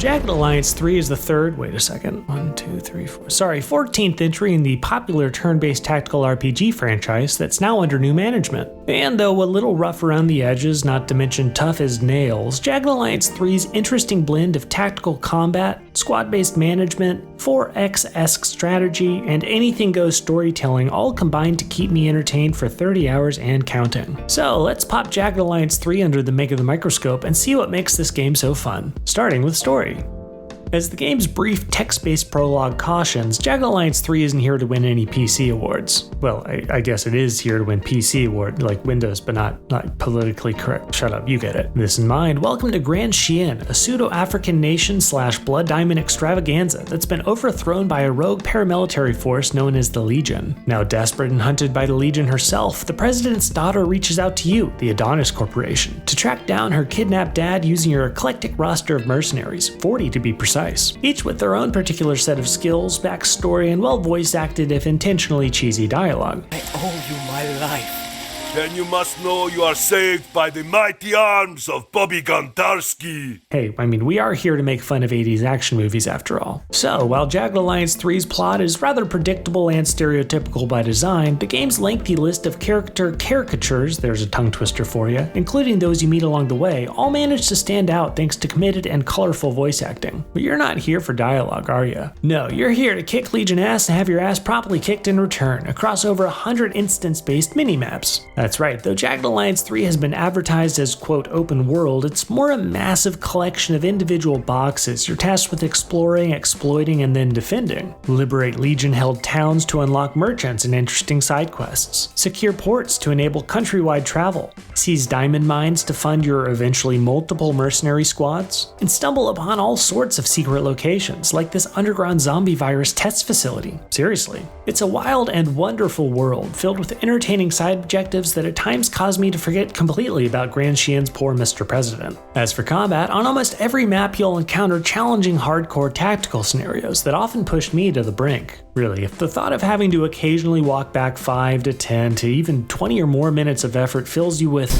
Jagged Alliance 3 is the third, 14th entry in the popular turn-based tactical RPG franchise that's now under new management. And though a little rough around the edges, not to mention tough as nails, Jagged Alliance 3's interesting blend of tactical combat, squad-based management, 4X-esque strategy, and anything-goes storytelling all combined to keep me entertained for 30 hours and counting. So let's pop Jagged Alliance 3 under the make of the microscope and see what makes this game so fun, starting with story. As the game's brief text-based prologue cautions, Jagged Alliance 3 isn't here to win any PC awards. Well, I guess it is here to win PC award, like Windows, but not politically correct. Shut up, you get it. With this in mind, welcome to Grand Chien, a pseudo-African nation / blood diamond extravaganza that's been overthrown by a rogue paramilitary force known as the Legion. Now desperate and hunted by the Legion herself, the president's daughter reaches out to you, the Adonis Corporation, to track down her kidnapped dad using your eclectic roster of mercenaries, 40 to be precise. Each with their own particular set of skills, backstory, and well voice acted if intentionally cheesy dialogue. I owe you my life. Then you must know you are saved by the mighty arms of Bobby Gontarski. Hey, we are here to make fun of 80s action movies after all. So, while Jagged Alliance 3's plot is rather predictable and stereotypical by design, the game's lengthy list of character caricatures, there's a tongue twister for you, including those you meet along the way, all manage to stand out thanks to committed and colorful voice acting. But you're not here for dialogue, are you? No, you're here to kick Legion ass and have your ass properly kicked in return, across over 100 instance-based minimaps. That's right, though Jagged Alliance 3 has been advertised as, quote, open world, it's more a massive collection of individual boxes you're tasked with exploring, exploiting, and then defending. Liberate Legion-held towns to unlock merchants and interesting side quests. Secure ports to enable countrywide travel. Seize diamond mines to fund your eventually multiple mercenary squads. And stumble upon all sorts of secret locations, like this underground zombie virus test facility. Seriously. It's a wild and wonderful world, filled with entertaining side objectives that at times cause me to forget completely about Grand Chien's poor Mr. President. As for combat, on almost every map you'll encounter challenging hardcore tactical scenarios that often push me to the brink. Really, if the thought of having to occasionally walk back 5 to 10 to even 20 or more minutes of effort fills you with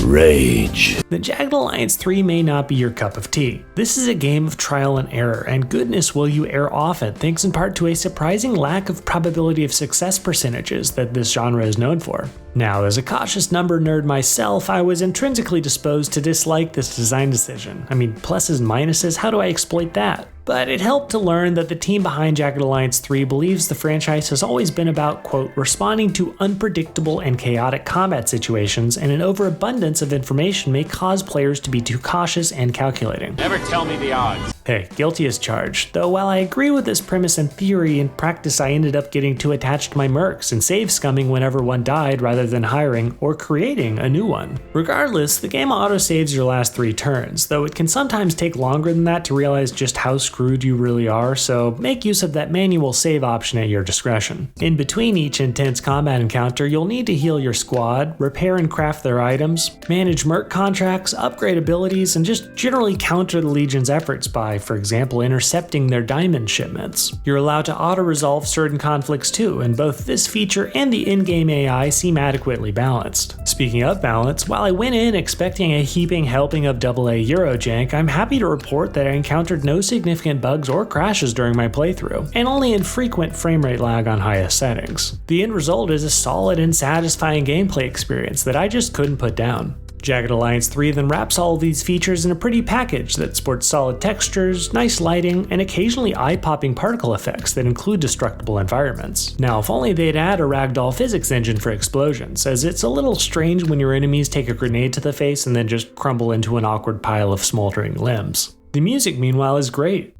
rage, then Jagged Alliance 3 may not be your cup of tea. This is a game of trial and error, and goodness will you err often, thanks in part to a surprising lack of probability of success percentages that this genre is known for. Now, as a cautious number nerd myself, I was intrinsically disposed to dislike this design decision. Pluses and minuses, how do I exploit that? But it helped to learn that the team behind Jagged Alliance 3 believes the franchise has always been about, quote, responding to unpredictable and chaotic combat situations, and an overabundance of information may cause players to be too cautious and calculating. Never tell me the odds. Hey, guilty as charged. Though while I agree with this premise in theory, in practice I ended up getting too attached to my mercs and save scumming whenever one died rather than hiring or creating a new one. Regardless, the game auto-saves your last 3 turns, though it can sometimes take longer than that to realize just how screwed you really are, so make use of that manual save option at your discretion. In between each intense combat encounter, you'll need to heal your squad, repair and craft their items, manage merc contracts, upgrade abilities, and just generally counter the Legion's efforts by, for example, intercepting their diamond shipments. You're allowed to auto-resolve certain conflicts too, and both this feature and the in-game AI seem adequately balanced. Speaking of balance, while I went in expecting a heaping helping of AA Eurojank, I'm happy to report that I encountered no significant bugs or crashes during my playthrough, and only infrequent framerate lag on highest settings. The end result is a solid and satisfying gameplay experience that I just couldn't put down. Jagged Alliance 3 then wraps all of these features in a pretty package that sports solid textures, nice lighting, and occasionally eye-popping particle effects that include destructible environments. Now, if only they'd add a ragdoll physics engine for explosions, as it's a little strange when your enemies take a grenade to the face and then just crumble into an awkward pile of smoldering limbs. The music, meanwhile, is great.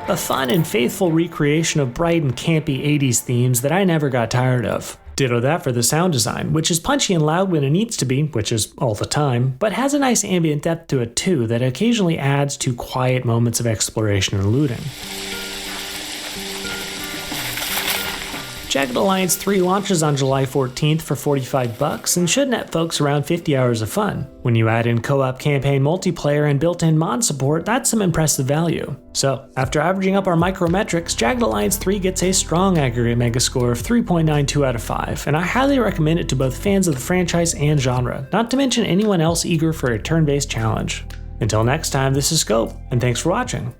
A fun and faithful recreation of bright and campy 80s themes that I never got tired of. Ditto that for the sound design, which is punchy and loud when it needs to be, which is all the time, but has a nice ambient depth to it too that occasionally adds to quiet moments of exploration or looting. Jagged Alliance 3 launches on July 14th for $45 and should net folks around 50 hours of fun. When you add in co-op campaign multiplayer and built-in mod support, that's some impressive value. So, after averaging up our micrometrics, Jagged Alliance 3 gets a strong aggregate megascore of 3.92 out of 5, and I highly recommend it to both fans of the franchise and genre, not to mention anyone else eager for a turn-based challenge. Until next time, this is Scope, and thanks for watching.